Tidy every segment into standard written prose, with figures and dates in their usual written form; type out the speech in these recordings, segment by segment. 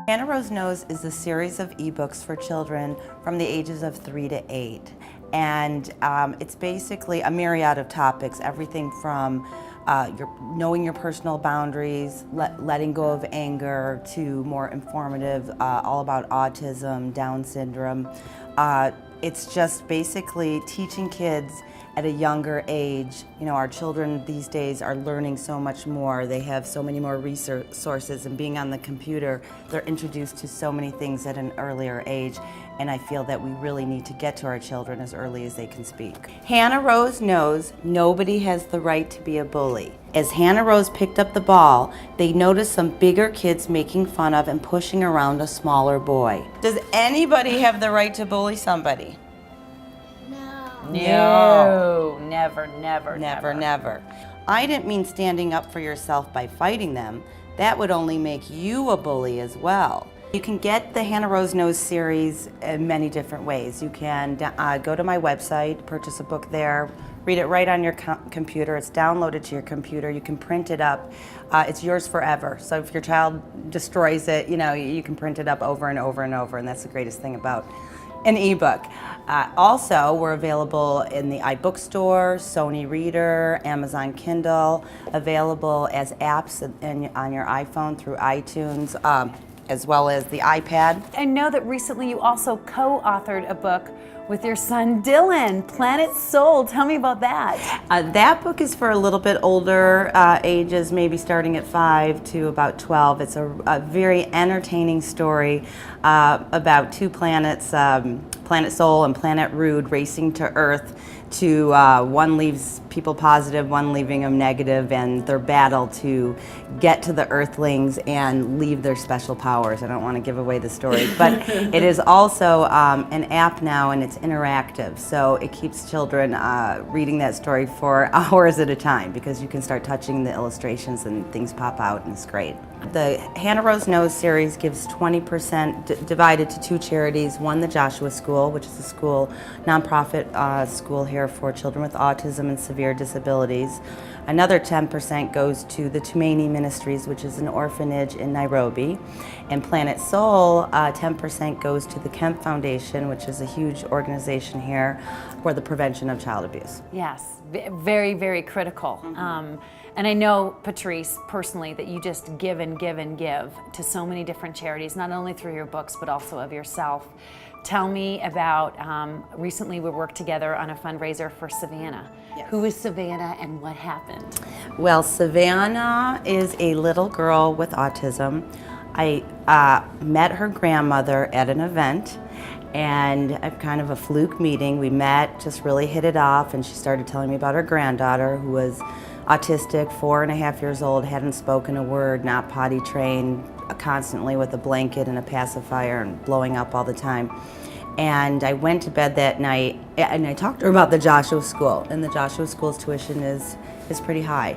Hannah Rose Knows is a series of ebooks for children from the ages of 3 to 8. And it's basically a myriad of topics, everything from knowing your personal boundaries, letting go of anger, to more informative, all about autism, Down syndrome. It's just basically teaching kids at a younger age. You know, our children these days are learning so much more. They have so many more resources, and being on the computer, they're introduced to so many things at an earlier age. And I feel that we really need to get to our children as early as they can speak. Hannah Rose knows nobody has the right to be a bully. As Hannah Rose picked up the ball, they noticed some bigger kids making fun of and pushing around a smaller boy. Does anybody have the right to bully somebody? No, never. I didn't mean standing up for yourself by fighting them. That would only make you a bully as well. You can get the Hannah Rose Knows series in many different ways. You can go to my website, purchase a book there, read it right on your computer. It's downloaded to your computer. You can print it up. It's yours forever. So if your child destroys it, you know, you can print it up over and over and over, and that's the greatest thing about an ebook. Also, we're available in the iBookstore, Sony Reader, Amazon Kindle, available as apps on your iPhone through iTunes, as well as the iPad. I know that recently you also co-authored a book with your son Dylan, Planet Soul. Tell me about that. That book is for a little bit older ages, maybe starting at 5 to about 12. It's a very entertaining story about two planets, Planet Soul and Planet Rude, racing to Earth. One leaves people positive, one leaving them negative, and their battle to get to the Earthlings and leave their special powers. I don't want to give away the story, but it is also an app now, and it's interactive, so it keeps children reading that story for hours at a time, because you can start touching the illustrations and things pop out, and it's great. The Hannah Rose Knows series gives 20% divided to two charities. One, the Joshua School, which is a school, nonprofit school here for children with autism and severe disabilities. Another 10% goes to the Tumaini Ministries, which is an orphanage in Nairobi. And Planet Soul, 10% goes to the Kemp Foundation, which is a huge organization here for the prevention of child abuse. Yes, very, very critical. And I know, Patrice, personally, that you just give and give and give to so many different charities, not only through your books, but also of yourself. Tell me about, recently we worked together on a fundraiser for Savannah. Yes. Who is Savannah and what happened? Well, Savannah is a little girl with autism. I met her grandmother at an event, and kind of a fluke meeting. We met, just really hit it off, and she started telling me about her granddaughter, who was autistic, 4.5 years old, hadn't spoken a word, not potty trained, constantly with a blanket and a pacifier and blowing up all the time. And I went to bed that night and I talked to her about the Joshua School, and the Joshua School's tuition is pretty high.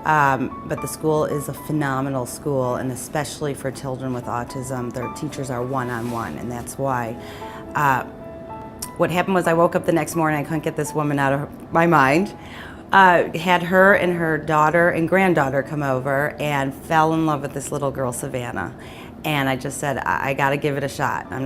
But the school is a phenomenal school, and especially for children with autism, their teachers are one-on-one, and that's why. What happened was I woke up the next morning, I couldn't get this woman out of my mind. Had her and her daughter and granddaughter come over and fell in love with this little girl, Savannah. And I just said, I gotta give it a shot. I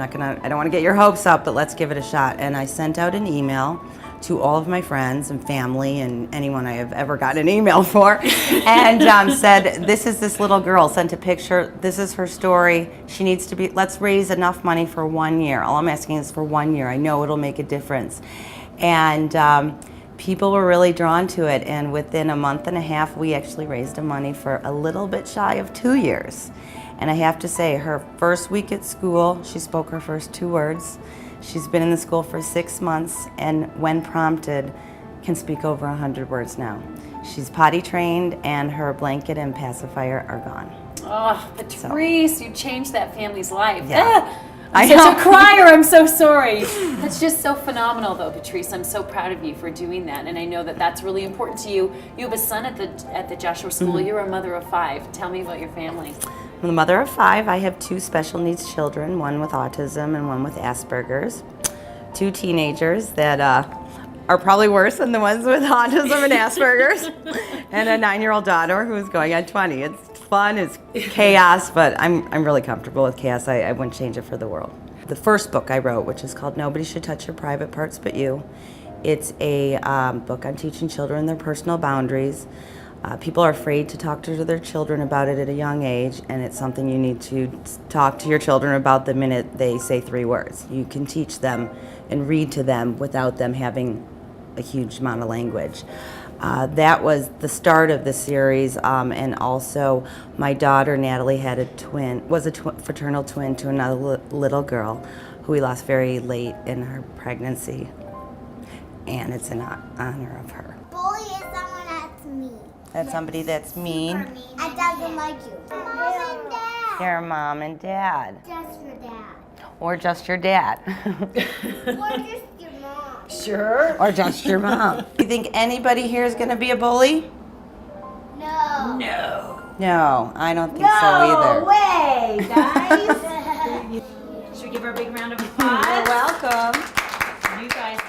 don't wanna get your hopes up, but let's give it a shot. And I sent out an email to all of my friends and family and anyone I have ever gotten an email for, and said, this is this little girl, sent a picture, this is her story, she needs to be, let's raise enough money for 1 year. All I'm asking is for 1 year. I know it'll make a difference. And people were really drawn to it, and within a month and a half, we actually raised the money for a little bit shy of 2 years. And I have to say, her first week at school, she spoke her first 2 words. She's been in the school for 6 months, and when prompted, can speak over 100 words now. She's potty trained, and her blanket and pacifier are gone. Oh, Patrice, you changed that family's life. Yeah. I'm such a crier, I'm so sorry. That's just so phenomenal though, Patrice. I'm so proud of you for doing that, and I know that that's really important to you. You have a son at the Joshua School. You're a mother of 5. Tell me about your family. I'm the mother of 5. I have 2 special needs children, one with autism and one with Asperger's. 2 teenagers that are probably worse than the ones with autism and Asperger's, and a 9-year-old daughter who's going on 20. It's fun. It's chaos, but I'm really comfortable with chaos. I wouldn't change it for the world. The first book I wrote, which is called Nobody Should Touch Your Private Parts But You. It's a book on teaching children their personal boundaries. People are afraid to talk to their children about it at a young age, and it's something you need to talk to your children about the minute they say 3 words. You can teach them and read to them without them having a huge amount of language. That was the start of the series, and also my daughter Natalie had was a fraternal twin to another little girl who we lost very late in her pregnancy, and it's in honor of her. Bully is someone that's mean. That's somebody that's mean. And doesn't like you. Mom and Dad. Your mom and dad. Just your dad. Or just your dad. Or just your mom. Sure. Or just your mom. You think anybody here is going to be a bully? No. No, I don't think so either. No way, guys. Should we give her a big round of applause? You're welcome. You guys.